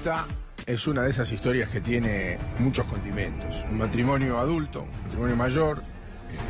Esta es una de esas historias que tiene muchos condimentos. Un matrimonio adulto, un matrimonio mayor,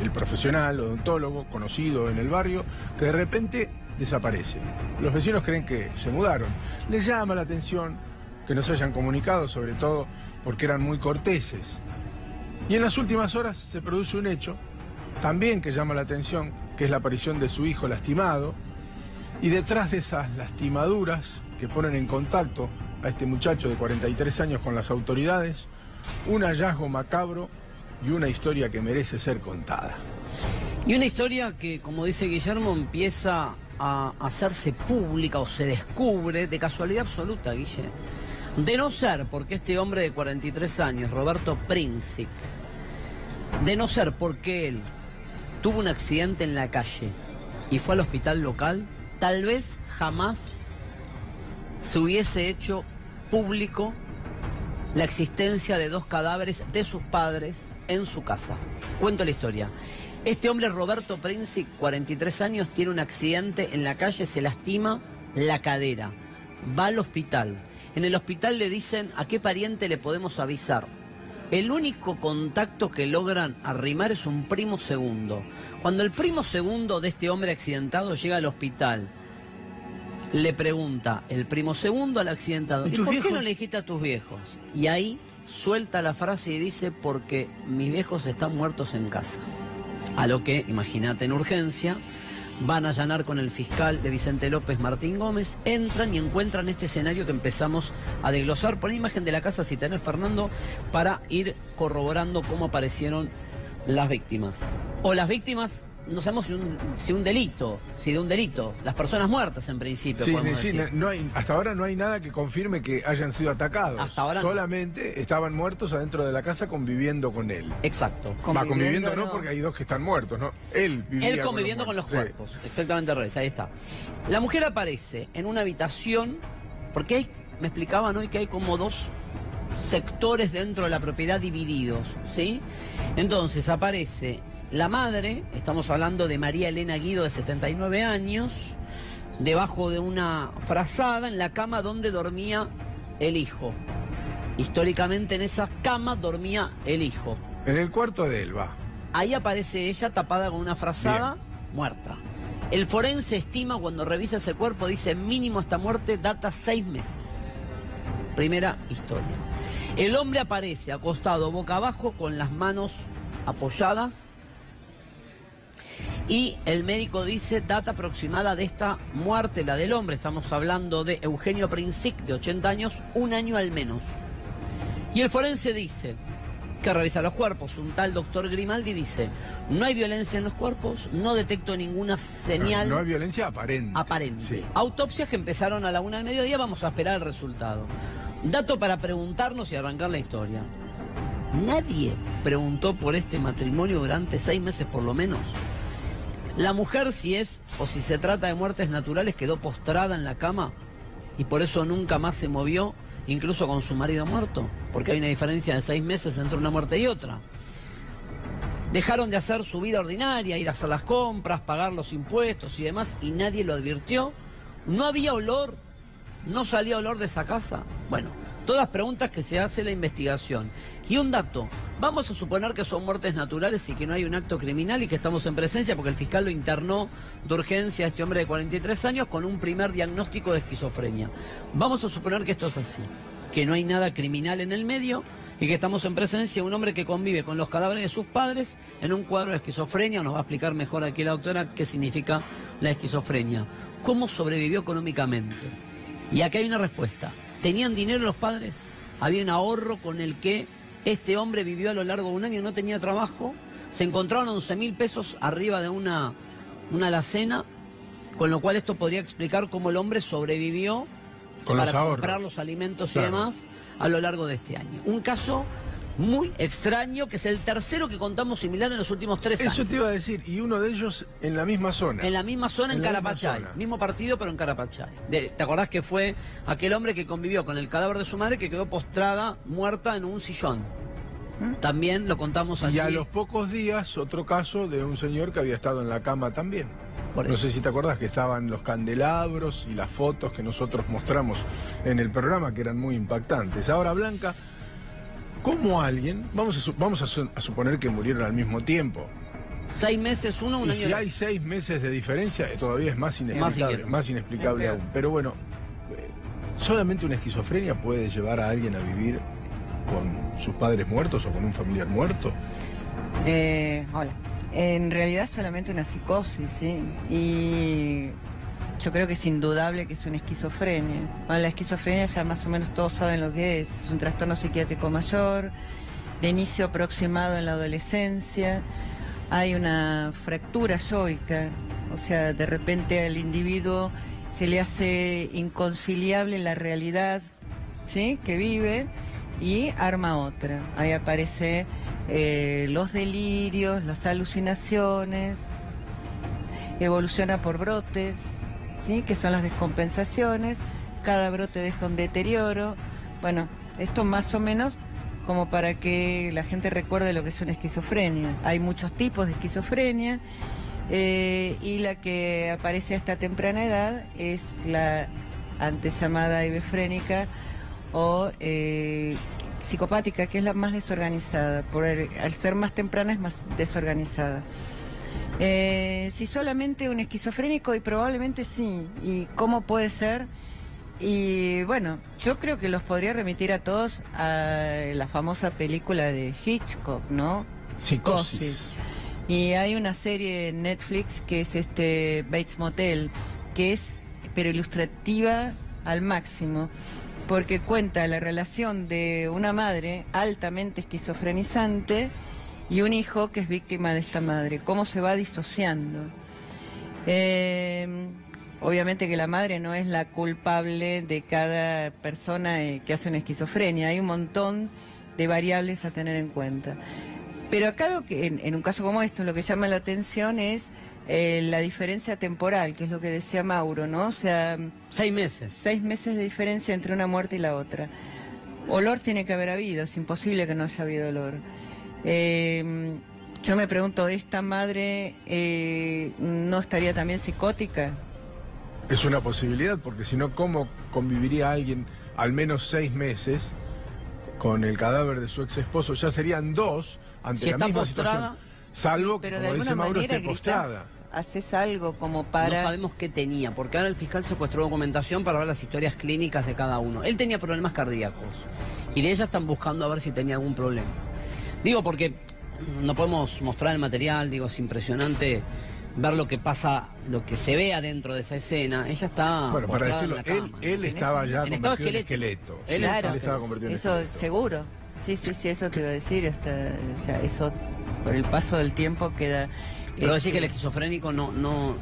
el profesional, odontólogo, conocido en el barrio, que de repente desaparece. Los vecinos creen que se mudaron. Les llama la atención que nos hayan comunicado, sobre todo porque eran muy corteses. Y en las últimas horas se produce un hecho, también que llama la atención, que es la aparición de su hijo lastimado. Y detrás de esas lastimaduras que ponen en contacto a este muchacho de 43 años con las autoridades, un hallazgo macabro y una historia que merece ser contada. Y una historia que, como dice Guillermo, empieza a hacerse pública o se descubre de casualidad absoluta, Guille. De no ser porque este hombre de 43 años, Roberto Princic, de no ser porque él tuvo un accidente en la calle y fue al hospital local, tal vez jamás se hubiese hecho público la existencia de dos cadáveres de sus padres en su casa. Cuento la historia. Este hombre, Roberto Princic, 43 años, tiene un accidente en la calle, se lastima la cadera, va al hospital. En el hospital le dicen a qué pariente le podemos avisar. El único contacto que logran arrimar es un primo segundo. Cuando el primo segundo de este hombre accidentado llega al hospital, le pregunta el primo segundo al accidentado: ¿y por qué no le dijiste a tus viejos? Y ahí suelta la frase y dice: porque mis viejos están muertos en casa. A lo que, imagínate, en urgencia, van a allanar con el fiscal de Vicente López, Martín Gómez, entran y encuentran este escenario que empezamos a desglosar. Pon imagen de la casa, si tenés, Fernando, para ir corroborando cómo aparecieron las víctimas. O las víctimas, no sabemos si un delito, las personas muertas en principio. Sí, no hay, hasta ahora no hay nada que confirme que hayan sido atacados. Hasta ahora solamente no. Estaban muertos adentro de la casa conviviendo con él. Exacto. Conviviendo no, porque hay dos que están muertos, ¿no? Él conviviendo con los cuerpos. Sí. Exactamente al revés, ahí está. La mujer aparece en una habitación, porque me explicaban hoy que hay como dos sectores dentro de la propiedad divididos, ¿sí? Entonces aparece la madre, estamos hablando de María Elena Guido, de 79 años, debajo de una frazada en la cama donde dormía el hijo. Históricamente en esa cama dormía el hijo. En el cuarto de él, va. Ahí aparece ella tapada con una frazada, muerta. El forense estima, cuando revisa ese cuerpo, dice: mínimo esta muerte data 6 meses. Primera historia. El hombre aparece acostado boca abajo con las manos apoyadas. Y el médico dice data aproximada de esta muerte, la del hombre. Estamos hablando de Eugenio Princic, de 80 años, 1 año al menos. Y el forense dice que revisa los cuerpos. Un tal doctor Grimaldi dice: no hay violencia en los cuerpos, no detecto ninguna señal. No hay violencia aparente. Aparente. Sí. Autopsias que empezaron a la 1 del mediodía, vamos a esperar el resultado. Dato para preguntarnos y arrancar la historia. Nadie preguntó por este matrimonio durante 6 meses por lo menos. La mujer, si es o si se trata de muertes naturales, quedó postrada en la cama y por eso nunca más se movió, incluso con su marido muerto, porque hay una diferencia de 6 meses entre una muerte y otra. Dejaron de hacer su vida ordinaria, ir a hacer las compras, pagar los impuestos y demás, y nadie lo advirtió. No había olor, no salía olor de esa casa. Bueno, todas preguntas que se hace la investigación. Y un dato: vamos a suponer que son muertes naturales y que no hay un acto criminal y que estamos en presencia, porque el fiscal lo internó de urgencia a este hombre de 43 años con un primer diagnóstico de esquizofrenia. Vamos a suponer que esto es así, que no hay nada criminal en el medio y que estamos en presencia de un hombre que convive con los cadáveres de sus padres en un cuadro de esquizofrenia. Nos va a explicar mejor aquí la doctora qué significa la esquizofrenia. ¿Cómo sobrevivió económicamente? Y aquí hay una respuesta. ¿Tenían dinero los padres? Había un ahorro con el que este hombre vivió a lo largo de 1 año, no tenía trabajo. Se encontraron 11.000 pesos arriba de una alacena, con lo cual esto podría explicar cómo el hombre sobrevivió para comprar los alimentos y demás a lo largo de este año. Un caso muy extraño, que es el tercero que contamos similar en los últimos 3 años. Eso te iba a decir, y uno de ellos en la misma zona. En la misma zona, en Carapachay. Mismo partido, pero en Carapachay. ¿Te acordás que fue aquel hombre que convivió con el cadáver de su madre, que quedó postrada, muerta en un sillón? También lo contamos allí. Y a los pocos días, otro caso de un señor que había estado en la cama también. Por No eso. sé si te acordás que estaban los candelabros y las fotos que nosotros mostramos en el programa, que eran muy impactantes. Ahora, Blanca, ¿cómo alguien, vamos a suponer que murieron al mismo tiempo? 6 meses uno, un Y año si el hay otro. 6 meses de diferencia, todavía es más inexplicable, inquieto. más inexplicable Es peor. aún. Pero bueno, ¿solamente una esquizofrenia puede llevar a alguien a vivir con sus padres muertos o con un familiar muerto? Hola. En realidad solamente una psicosis, ¿sí? Y yo creo que es indudable que es una esquizofrenia. Bueno, la esquizofrenia ya más o menos todos saben lo que es. Es un trastorno psiquiátrico mayor, de inicio aproximado en la adolescencia. Hay una fractura yoica, o sea, de repente al individuo se le hace inconciliable la realidad, ¿sí?, que vive, y arma otra. Ahí aparece los delirios, las alucinaciones, evoluciona por brotes, ¿sí?, que son las descompensaciones. Cada brote deja un deterioro. Bueno, esto más o menos como para que la gente recuerde lo que es una esquizofrenia. Hay muchos tipos de esquizofrenia, y la que aparece a esta temprana edad es la antes llamada hebefrénica o psicopática, que es la más desorganizada. Al ser más temprana es más desorganizada. Si solamente un esquizofrénico, y probablemente sí. ¿Y cómo puede ser? Y bueno, yo creo que los podría remitir a todos a la famosa película de Hitchcock, ¿no? Psicosis. Y hay una serie en Netflix que es Bates Motel, que es pero ilustrativa al máximo, porque cuenta la relación de una madre altamente esquizofrenizante y un hijo que es víctima de esta madre, cómo se va disociando. Obviamente que la madre no es la culpable de cada persona que hace una esquizofrenia. Hay un montón de variables a tener en cuenta. Pero acá en un caso como esto, lo que llama la atención es la diferencia temporal, que es lo que decía Mauro, ¿no? O sea, 6 meses. 6 meses de diferencia entre una muerte y la otra. Olor tiene que haber habido, es imposible que no haya habido olor. Yo me pregunto, ¿esta madre no estaría también psicótica? Es una posibilidad, porque si no, ¿cómo conviviría alguien al menos 6 meses con el cadáver de su ex esposo? Ya serían 2 ante Si la está misma postrada, situación. Salvo que, Pero de como dice alguna Mauro, manera esté postrada. haces algo como no para... sabemos qué tenía, porque ahora el fiscal secuestró documentación para ver las historias clínicas de cada uno. Él tenía problemas cardíacos y de ella están buscando a ver si tenía algún problema. Digo, porque no podemos mostrar el material, digo, es impresionante ver lo que pasa, lo que se ve adentro de esa escena. Ella está Bueno, para postrada en decirlo, la cama. él estaba ya En estado convertido en esquelético. esqueleto. Él Claro, Él estaba convertido en eso esqueleto. seguro. Sí, eso te iba a decir. O sea, eso por el paso del tiempo queda... Pero decir que el esquizofrénico no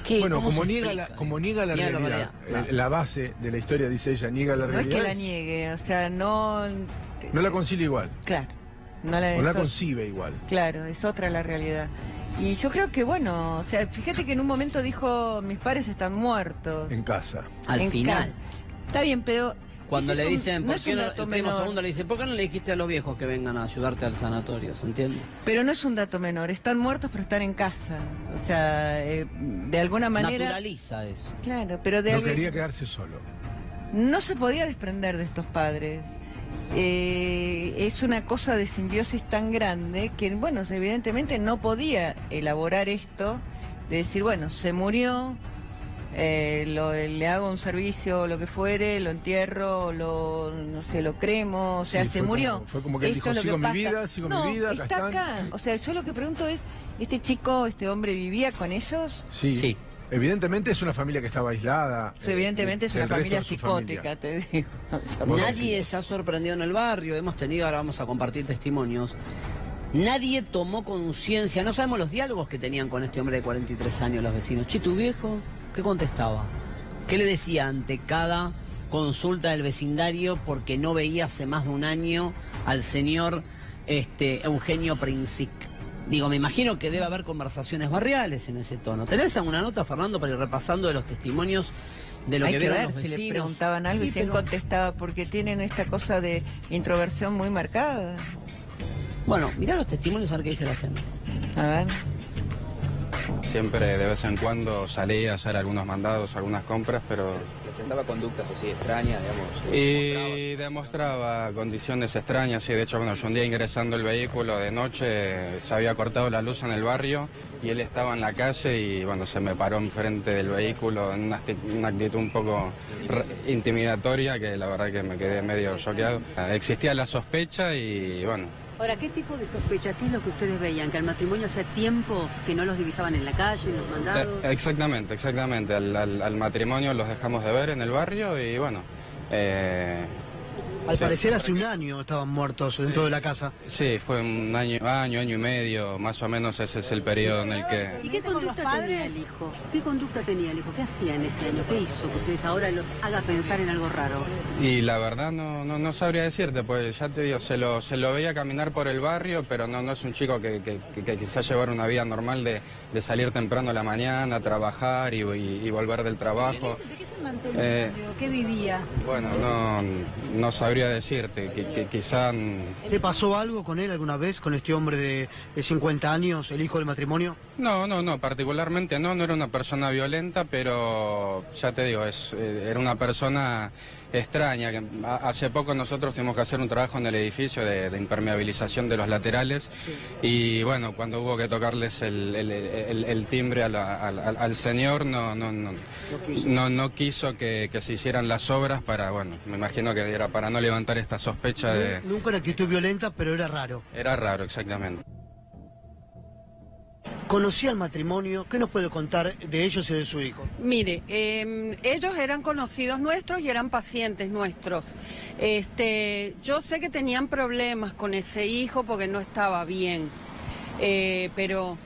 ¿qué? Bueno, ¿Cómo como se niega, explica? como niega la realidad, claro. la base de la historia, dice ella, niega la No es realidad. que la niegue, o sea, no... No la concilia igual, Claro, no la, o la eso- concibe igual. Claro, es otra la realidad. Y yo creo que, bueno, o sea, fíjate que en un momento dijo, mis padres están muertos. En casa. Al En final, casa. Está bien, pero... cuando ese le es un- dicen, no ¿por es qué un no? dato El primo menor. segundo le dice, ¿por qué no le dijiste a los viejos que vengan a ayudarte al sanatorio? ¿Se entiende? Pero no es un dato menor, están muertos pero están en casa. O sea, de alguna manera... Naturaliza eso. Claro, pero de No algún- quería quedarse solo. no se podía desprender de estos padres. Es una cosa de simbiosis tan grande que, bueno, evidentemente no podía elaborar esto de decir, bueno, se murió, le hago un servicio o lo que fuere, lo entierro, no sé, lo cremo, o sea, Sí, se fue murió. como- fue como que él Esto dijo, es lo sigo mi pasa. vida, sigo mi No, vida, acá está están. acá. O sea, yo lo que pregunto es, ¿este chico, este hombre vivía con ellos? Sí. Sí. Evidentemente es una familia que estaba aislada. Evidentemente es del una resto familia de su psicótica, familia. te digo. O sea, Vos Nadie decís. se ha sorprendido en el barrio, hemos tenido, ahora vamos a compartir testimonios. Nadie tomó conciencia, no sabemos los diálogos que tenían con este hombre de 43 años los vecinos. Che, ¿tu viejo? ¿Qué contestaba? ¿Qué le decía ante cada consulta del vecindario porque no veía hace más de un año al señor Eugenio Princic? Digo, me imagino que debe haber conversaciones barriales en ese tono. ¿Tenés alguna nota, Fernando, para ir repasando de los testimonios de lo Hay que que vieron ver los si vecinos? le preguntaban algo y Sí, si él pero- contestaba, porque tienen esta cosa de introversión muy marcada. Bueno, mirá los testimonios a ver qué dice la gente. A ver. siempre de vez en cuando salía a hacer algunos mandados, algunas compras, pero... ¿Presentaba conductas así extrañas, digamos? Y demostraba condiciones extrañas, y de hecho, bueno, yo un día ingresando el vehículo de noche, se había cortado la luz en el barrio y él estaba en la calle y, bueno, se me paró enfrente del vehículo en una actitud un poco intimidatoria, que la verdad que me quedé medio choqueado. Existía la sospecha y, bueno... Ahora, ¿qué tipo de sospecha? ¿Qué es lo que ustedes veían? ¿Que al matrimonio hace tiempo que no los divisaban en la calle, en los mandados? Exactamente. Al matrimonio los dejamos de ver en el barrio y bueno... Al parecer hace un año estaban muertos dentro de la casa. Sí, fue un año y medio, más o menos ese es el periodo en el que... ¿Y qué conducta tenía el hijo? ¿Qué conducta tenía el hijo? ¿Qué hacía en este año? ¿Qué hizo que ustedes ahora los haga pensar en algo raro? Y la verdad no sabría decirte, pues ya te digo, se lo veía caminar por el barrio, pero no es un chico que quizás llevar una vida normal de salir temprano a la mañana, trabajar y volver del trabajo. ¿De qué se mantenía? ¿Qué vivía? Bueno, no sabría decirte, que quizá... ¿Te pasó algo con él alguna vez, con este hombre de 50 años, el hijo del matrimonio? No, particularmente no era una persona violenta, pero ya te digo, era una persona extraña. Hace poco nosotros tuvimos que hacer un trabajo en el edificio de impermeabilización de los laterales y bueno, cuando hubo que tocarles el timbre al señor, no quiso que se hicieran las obras para, bueno, me imagino que era para no levantar esta sospecha de... Nunca una actitud violenta, pero era raro. Era raro, exactamente. ¿Conocía el matrimonio? ¿Qué nos puede contar de ellos y de su hijo? Mire, ellos eran conocidos nuestros y eran pacientes nuestros. Yo sé que tenían problemas con ese hijo porque no estaba bien, pero...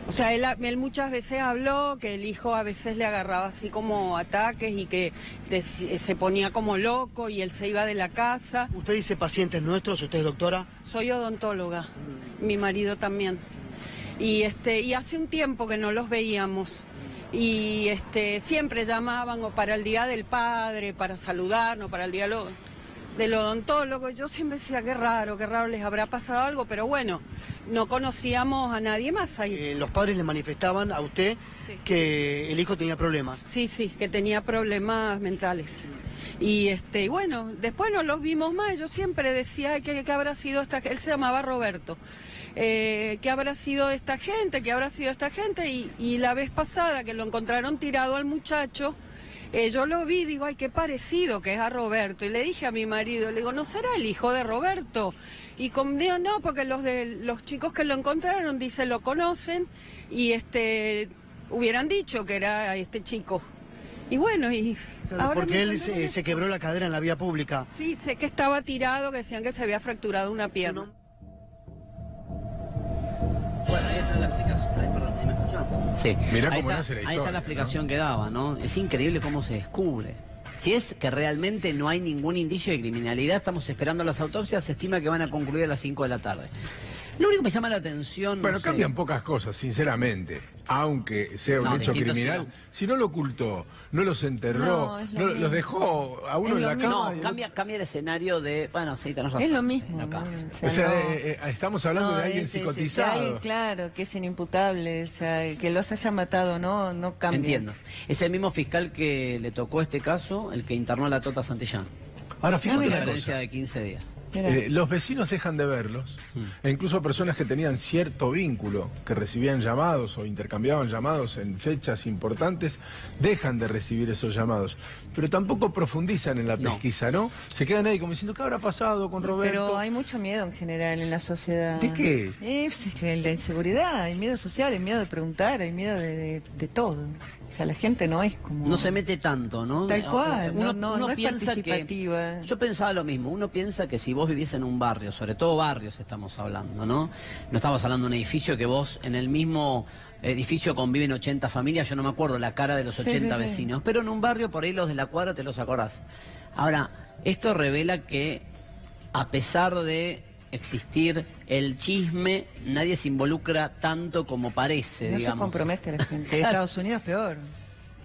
O sea, él muchas veces habló que el hijo a veces le agarraba así como ataques y que se ponía como loco y él se iba de la casa. ¿Usted dice pacientes nuestros? ¿Usted es doctora? Soy odontóloga, mi marido también. Y hace un tiempo que no los veíamos y siempre llamaban o para el Día del Padre, para saludarnos, para el Día del Odontólogo. Yo siempre decía, qué raro les habrá pasado algo, pero bueno, no conocíamos a nadie más ahí. ¿Los padres le manifestaban a usted que el hijo tenía problemas? Sí, que tenía problemas mentales. Y bueno, después no los vimos más. Yo siempre decía que habrá sido él se llamaba Roberto. ¿Qué habrá sido de esta gente? ¿Qué habrá sido esta gente? Y la vez pasada que lo encontraron tirado al muchacho, yo lo vi, digo, ay, qué parecido que es a Roberto. Y le dije a mi marido, le digo, ¿no será el hijo de Roberto? Y digo, no, porque los chicos que lo encontraron, dice, lo conocen y hubieran dicho que era este chico. Y bueno, claro, ahora porque él se quebró la cadera en la vía pública. Sí, sé que estaba tirado, que decían que se había fracturado una pierna. Bueno, ahí está la explicación. Ay, perdón, ¿me escuchaban? Sí. Mirá Ahí cómo está, nace la ahí historia, está la explicación, ¿no? que daba, ¿no? Es increíble cómo se descubre. Si es que realmente no hay ningún indicio de criminalidad, estamos esperando las autopsias, se estima que van a concluir a las 5 de la tarde. Lo único que me llama la atención... Bueno, no sé, cambian pocas cosas, sinceramente. Aunque sea un hecho criminal, si no lo ocultó, no los enterró, los dejó a uno en la cama... No, cambia el escenario de... Bueno, sí, tenés razón. Es lo mismo. Acá. O sea, estamos hablando de alguien psicotizado. Claro, que es inimputable, o sea, que los haya matado, no cambia. Entiendo. Es el mismo fiscal que le tocó este caso, el que internó a la Tota Santillán. Ahora, fíjate Una una diferencia cosa. de 15 días. Los vecinos dejan de verlos, e incluso personas que tenían cierto vínculo, que recibían llamados o intercambiaban llamados en fechas importantes, dejan de recibir esos llamados. Pero tampoco profundizan en la pesquisa, ¿no? Se quedan ahí como diciendo, ¿qué habrá pasado con Roberto? Pero hay mucho miedo en general en la sociedad. ¿De qué? La inseguridad, hay miedo social, hay miedo de preguntar, hay miedo de todo. O sea, la gente no es como... No se mete tanto, ¿no? Tal cual, uno no es piensa participativa. Yo pensaba lo mismo, uno piensa que si vos vivís en un barrio, sobre todo barrios estamos hablando, ¿no? No estamos hablando de un edificio que vos en el mismo edificio conviven 80 familias, yo no me acuerdo la cara de los 80 vecinos, pero en un barrio por ahí los de la cuadra te los acordás. Ahora, esto revela que a pesar de existir el chisme, nadie se involucra tanto como parece, no digamos. Se compromete la gente. Claro. Estados Unidos peor.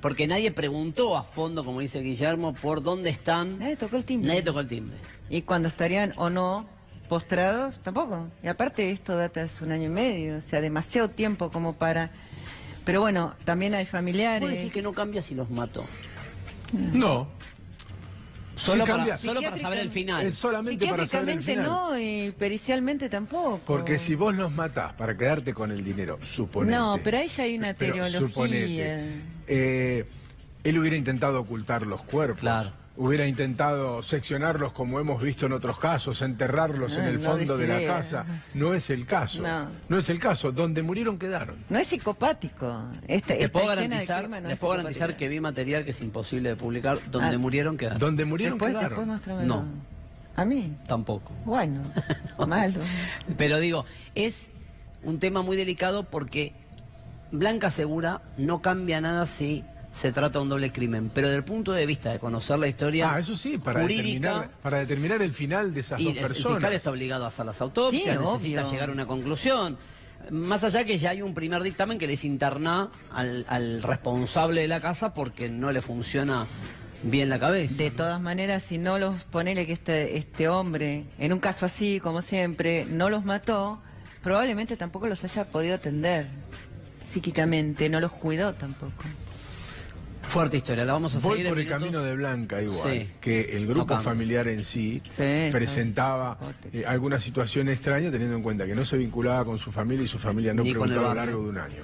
Porque nadie preguntó a fondo, como dice Guillermo, por dónde están. Nadie tocó el timbre. Nadie tocó el timbre. Y cuando estarían o no postrados, tampoco. Y aparte esto data hace 1 año y medio, o sea, demasiado tiempo como para Pero bueno, también hay familiares. ¿Puede decir que no cambia si los mató? No. Solo, Sí para, cambia. solo para saber el final. Es solamente para saber el Psiquiátricamente final. no, y pericialmente tampoco. Porque si vos los matás para quedarte con el dinero, suponete. No, pero ahí ya hay una pero teología. Suponete. Él hubiera intentado ocultar los cuerpos. Claro. Hubiera intentado seccionarlos como hemos visto en otros casos, enterrarlos en el fondo de la casa. No es el caso. No es el caso. Donde murieron quedaron. No es psicopático. Les puedo garantizar que vi material que es imposible de publicar. Donde murieron quedaron. Donde murieron quedaron. Después muéstramelo. No. ¿A mí? Tampoco. Bueno, malo. Pero digo, es un tema muy delicado porque Blanca asegura no cambia nada si se trata de un doble crimen, pero desde el punto de vista de conocer la historia eso sí, para jurídica, determinar el final de esas dos personas. El fiscal está obligado a hacer las autopsias, Sí, necesita obvio. llegar a una conclusión. Más allá que ya hay un primer dictamen que les interna al responsable de la casa porque no le funciona bien la cabeza. De todas maneras, si no los ponele que este hombre, en un caso así, como siempre, no los mató, probablemente tampoco los haya podido atender psíquicamente, no los cuidó tampoco. Fuerte historia, la vamos a Voy seguir por en el minutos. camino de Blanca igual, Sí. que el No grupo cambia. familiar en sí, Sí, presentaba alguna situación extraña teniendo en cuenta que no se vinculaba con su familia y su familia no Ni con el preguntaba a lo barrio. largo de un año.